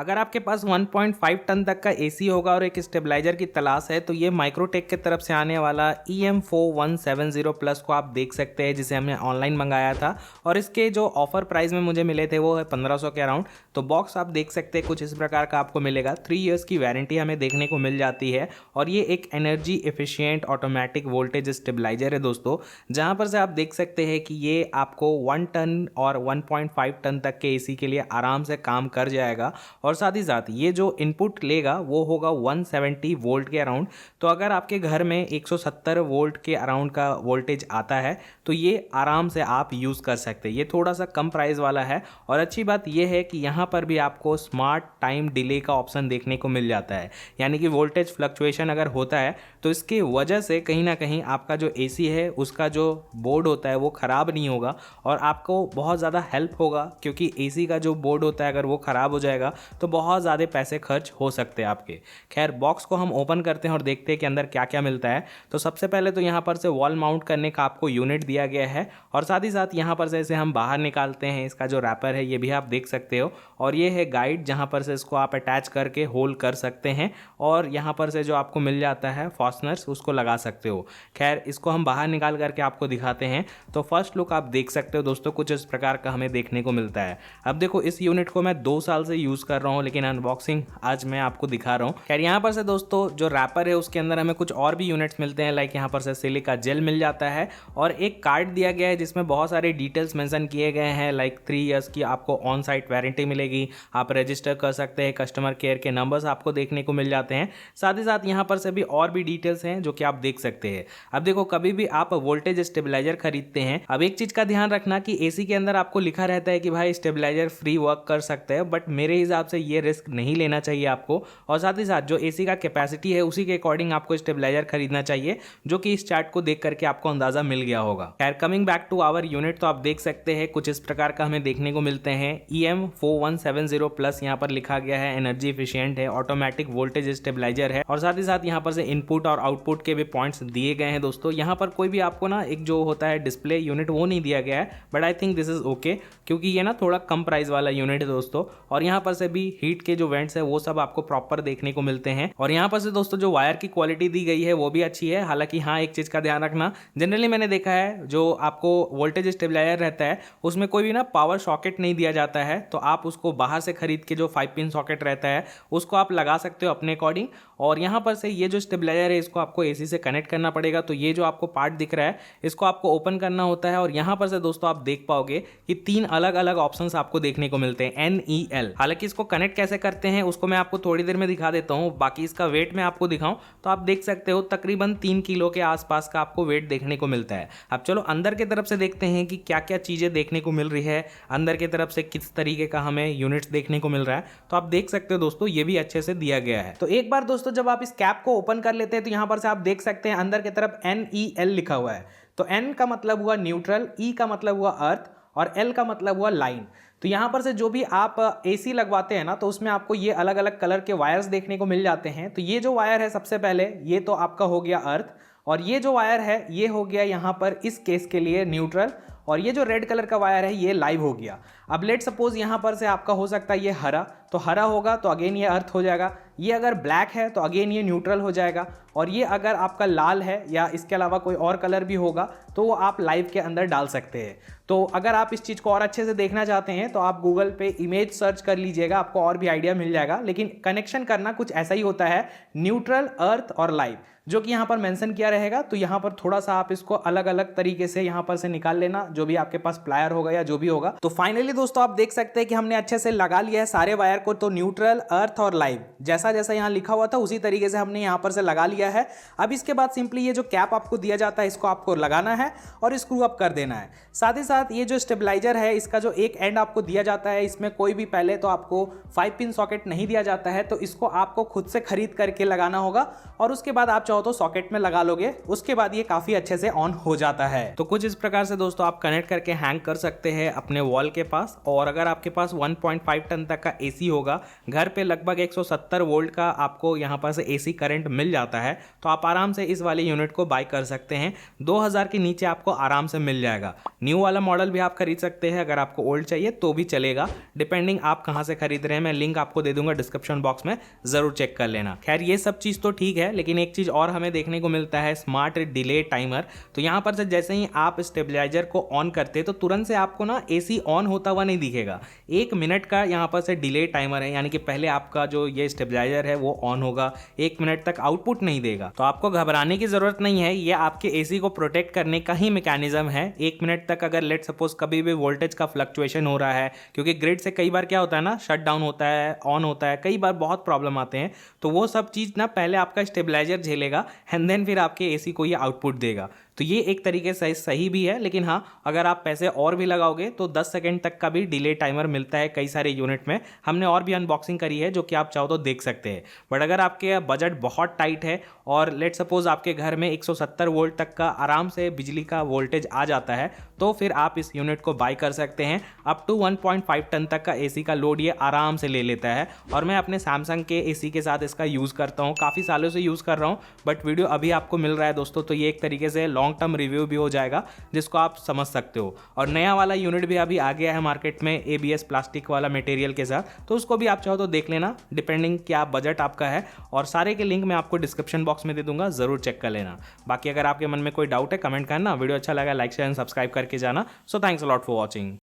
अगर आपके पास 1.5 टन तक का एसी होगा और एक स्टेबलाइजर की तलाश है तो ये माइक्रोटेक की तरफ से आने वाला EM4170 प्लस को आप देख सकते हैं, जिसे हमने ऑनलाइन मंगाया था और इसके जो ऑफर प्राइस में मुझे मिले थे वो है 1500 के अराउंड। तो बॉक्स आप देख सकते हैं कुछ इस प्रकार का आपको मिलेगा। 3 इयर्स की वारंटी हमें देखने को मिल जाती है और ये एक energy efficient automatic voltage stabiliser है दोस्तों, जहाँ पर से आप देख सकते हैं कि ये आपको 1 टन और 1.5 टन तक के एसी के लिए आराम से काम कर जाएगा। और साथ ही साथ ये जो इनपुट लेगा वो होगा 170 वोल्ट के अराउंड। तो अगर आपके घर में 170 वोल्ट के अराउंड का वोल्टेज आता है तो ये आराम से आप यूज़ कर सकते हैं। ये थोड़ा सा कम प्राइस वाला है और अच्छी बात ये है कि यहाँ पर भी आपको स्मार्ट टाइम डिले का ऑप्शन देखने को मिल जाता है, यानी कि वोल्टेज फ्लक्चुएशन अगर होता है तो इसकी वजह से कहीं ना कहीं आपका जो एसी है उसका जो बोर्ड होता है वो ख़राब नहीं होगा और आपको बहुत ज़्यादा हेल्प होगा, क्योंकि एसी का जो बोर्ड होता है अगर वो ख़राब हो जाएगा तो बहुत ज़्यादा पैसे खर्च हो सकते हैं आपके। खैर, बॉक्स को हम ओपन करते हैं और देखते हैं कि अंदर क्या क्या मिलता है। तो सबसे पहले तो यहाँ पर से वॉल माउंट करने का आपको यूनिट दिया गया है और साथ ही साथ यहाँ पर से इसे हम बाहर निकालते हैं। इसका जो रैपर है ये भी आप देख सकते हो और ये है गाइड, जहाँ पर से इसको आप अटैच करके होल्ड कर सकते हैं और यहाँ पर से जो आपको मिल जाता है फास्टनर्स उसको लगा सकते हो। खैर, इसको हम बाहर निकाल करके आपको दिखाते हैं। तो फर्स्ट लुक आप देख सकते हो दोस्तों, कुछ इस प्रकार का हमें देखने को मिलता है। अब देखो, इस यूनिट को मैं 2 साल से यूज़ कर रहा हूँ लेकिन अनबॉक्सिंग आज मैं आपको दिखा रहा हूँ। खैर, यहाँ पर से दोस्तों जो रैपर है उसके अंदर हमें कुछ और भी यूनिट्स मिलते हैं, लाइक यहाँ पर से सिलिका जेल मिल जाता है और एक कार्ड दिया गया है जिसमें बहुत सारे डिटेल्स मेंशन किए गए हैं, लाइक 3 इयर्स की आपको ऑन साइट वारंटी मिलेगी, आप रजिस्टर कर सकते हैं, कस्टमर केयर के नंबर्स आपको देखने को मिल जाते हैं। साथ ही साथ यहाँ पर से भी और भी डिटेल्स हैं जो कि आप देख सकते हैं। अब देखो, कभी भी आप वोल्टेज स्टेबलाइजर खरीदते हैं, अब एक चीज का ध्यान रखना कि एसी के अंदर आपको लिखा रहता है कि भाई स्टेबलाइजर फ्री वर्क कर सकते हैं, बट मेरे हिसाब से ये रिस्क नहीं लेना चाहिए आपको। और साथ ही साथ जो एसी का कैपेसिटी है उसी के अकॉर्डिंग आपको स्टेबलाइजर खरीदना चाहिए, जो कि इस चार्ट को देख करके आपको अंदाजा मिल गया होगा। खैर, coming back to our unit, तो आप देख सकते हैं कुछ इस प्रकार का हमें देखने को मिलते हैं। EM4170 प्लस यहाँ पर लिखा गया है, एनर्जी एफिशिएंट है, ऑटोमेटिक वोल्टेज स्टेबलाइजर है और साथ ही साथ यहाँ पर से इनपुट और आउटपुट के भी पॉइंट्स दिए गए हैं दोस्तों। यहाँ पर कोई भी आपको ना एक जो होता है डिस्प्ले यूनिट वो नहीं दिया गया है, but I think this is okay, क्योंकि ये ना थोड़ा कम प्राइस वाला यूनिट है दोस्तों। और यहाँ पर से भी हीट के जो वेंट्स है वो सब आपको प्रॉपर देखने को मिलते हैं और यहाँ पर से दोस्तों जो वायर की क्वालिटी दी गई है वो भी अच्छी है। हालांकि हाँ, एक चीज का ध्यान रखना, जनरली मैंने देखा है जो आपको वोल्टेज स्टेबलाइजर रहता है उसमें कोई भी ना पावर सॉकेट नहीं दिया जाता है, तो आप उसको बाहर से खरीद के जो 5 पिन सॉकेट रहता है उसको आप लगा सकते हो अपने अकॉर्डिंग। और यहाँ पर से ये जो स्टेबलाइजर है इसको आपको एसी से कनेक्ट करना पड़ेगा। तो ये जो आपको पार्ट दिख रहा है इसको आपको ओपन करना होता है और यहाँ पर से दोस्तों आप देख पाओगे कि 3 अलग अलग ऑप्शंस आपको देखने को मिलते हैं, NEL। हालांकि इसको कनेक्ट कैसे करते हैं उसको मैं आपको थोड़ी देर में दिखा देता हूँ। बाकी इसका वेट मैं आपको दिखाऊं तो आप देख सकते हो तकरीबन 3 किलो के आसपास का आपको वेट देखने को मिलता है। अब चलो अंदर की तरफ से देखते हैं कि क्या क्या चीजें देखने को मिल रही है, अंदर की तरफ से किस तरीके का हमें यूनिट्स देखने को मिल रहा है। तो आप देख सकते हो दोस्तों, ये भी अच्छे से दिया गया है। तो एक बार दोस्तों जब आप इस कैप को ओपन कर लेते हैं तो यहाँ पर से आप देख सकते हैं अंदर की तरफ NEL लिखा हुआ है। तो N का मतलब हुआ न्यूट्रल, E का मतलब हुआ अर्थ और L का मतलब हुआ लाइन। तो यहाँ पर से जो भी आप एसी लगवाते हैं ना तो उसमें आपको ये अलग अलग कलर के वायर्स देखने को मिल जाते हैं। तो ये जो वायर है सबसे पहले ये तो आपका हो गया अर्थ और ये जो वायर है ये हो गया यहाँ पर इस केस के लिए न्यूट्रल और ये जो रेड कलर का वायर है ये लाइव हो गया। अब लेट सपोज यहाँ पर से आपका हो सकता है ये हरा, तो हरा होगा तो अगेन ये अर्थ हो जाएगा, ये अगर ब्लैक है तो अगेन ये न्यूट्रल हो जाएगा और ये अगर आपका लाल है या इसके अलावा कोई और कलर भी होगा तो वो आप लाइव के अंदर डाल सकते हैं। तो अगर आप इस चीज़ को और अच्छे से देखना चाहते हैं तो आप गूगल पे इमेज सर्च कर लीजिएगा, आपको और भी आइडिया मिल जाएगा। लेकिन कनेक्शन करना कुछ ऐसा ही होता है, न्यूट्रल, अर्थ और लाइव, जो कि यहाँ पर मेंशन किया रहेगा। तो यहाँ पर थोड़ा सा आप इसको अलग अलग तरीके से यहाँ पर से निकाल लेना, जो भी आपके पास प्लायर होगा या जो भी होगा। तो फाइनली दोस्तों आप देख सकते हैं कि हमने अच्छे से लगा लिया है सारे वायर को। तो न्यूट्रल, अर्थ और लाइव जैसा जैसा यहाँ लिखा हुआ था उसी तरीके से हमने यहाँ पर से लगा लिया है। अब इसके बाद सिंपली ये जो कैप आपको दिया जाता है इसको आपको लगाना है और स्क्रू अप कर देना है। साथ ही साथ ये जो स्टेबलाइजर है इसका जो एक एंड आपको दिया जाता है इसमें कोई भी पहले तो आपको 5 पिन सॉकेट नहीं दिया जाता है, तो इसको आपको खुद से खरीद करके लगाना होगा और उसके बाद आप चाहो तो सॉकेट में लगा लोगे, उसके बाद ये काफी अच्छे से ऑन हो जाता है। तो कुछ इस प्रकार से दोस्तों आप कनेक्ट करके हैंग कर सकते हैं अपने वॉल के पास। पास, और अगर आपके पास 1.5 टन तक का एसी होगा, घर पे लगभग 170 वोल्ट का आपको यहाँ पर से एसी करंट मिल जाता है, तो आप आराम से इस वाले यूनिट को बाय कर सकते हैं। 2000 के नीचे आपको आराम से मिल जाएगा। न्यू वाला मॉडल भी आप खरीद सकते हैं, अगर आपको ओल्ड चाहिए तो भी चलेगा, डिपेंडिंग आप कहाँ से खरीद रहे हैं। मैं लिंक आपको दे दूंगा डिस्क्रिप्शन बॉक्स में, ज़रूर चेक कर लेना। खैर ये सब चीज़ तो ठीक है, लेकिन एक चीज़ और हमें देखने को मिलता है, स्मार्ट डिले टाइमर। तो यहाँ पर से जैसे ही आप स्टेबलाइजर को ऑन करते हैं तो तुरंत से आपको ना एसी ऑन होता हुआ नहीं दिखेगा। 1 मिनट का यहाँ पर से डिले टाइमर है, यानी कि पहले आपका जो ये स्टेबलाइजर है वो ऑन होगा, 1 मिनट तक आउटपुट नहीं देगा। तो आपको घबराने की जरूरत नहीं है, ये आपके एसी को प्रोटेक्ट करने का ही मैकेनिज्म है। 1 मिनट तक अगर लेट सपोज कभी भी वोल्टेज का फ्लक्चुएशन हो रहा है, क्योंकि ग्रिड से कई बार क्या होता है ना, शट डाउन होता है, ऑन होता है, कई बार बहुत प्रॉब्लम आते हैं, तो वो सब चीज़ ना पहले आपका स्टेबलाइजर झेलेगा एंड देन फिर आपके एसी को ये आउटपुट देगा। तो ये एक तरीके से सही भी है, लेकिन हाँ अगर आप पैसे और भी लगाओगे तो 10 सेकंड तक का भी डिले टाइमर मिलता है कई सारे यूनिट में। हमने और भी अनबॉक्सिंग करी है जो कि आप चाहो तो देख सकते हैं। बट अगर आपके बजट बहुत टाइट है और लेट सपोज आपके घर में 170 वोल्ट तक का आराम से बिजली का वोल्टेज आ जाता है, तो फिर आप इस यूनिट को बाय कर सकते हैं। अप टू 1.5 टन तक का एसी का लोड ये आराम से ले लेता है, और मैं अपने सैमसंग के एसी के साथ इसका यूज़ करता हूँ, काफ़ी सालों से यूज़ कर रहा हूँ। बट वीडियो अभी आपको मिल रहा है दोस्तों, तो ये एक तरीके से लॉन्ग टर्म रिव्यू भी हो जाएगा जिसको आप समझ सकते हो। और नया वाला यूनिट भी अभी आ गया है मार्केट में, ABS प्लास्टिक वाला मटेरियल के साथ, तो उसको भी आप चाहो तो देख लेना, डिपेंडिंग क्या बजट आपका है। और सारे के लिंक मैं आपको डिस्क्रिप्शन बॉक्स में दे दूंगा, जरूर चेक कर लेना। बाकी अगर आपके मन में कोई डाउट है कमेंट करना। वीडियो अच्छा लगा लाइक शेयर एंड सब्सक्राइब करके जाना। So thanks a lot for watching.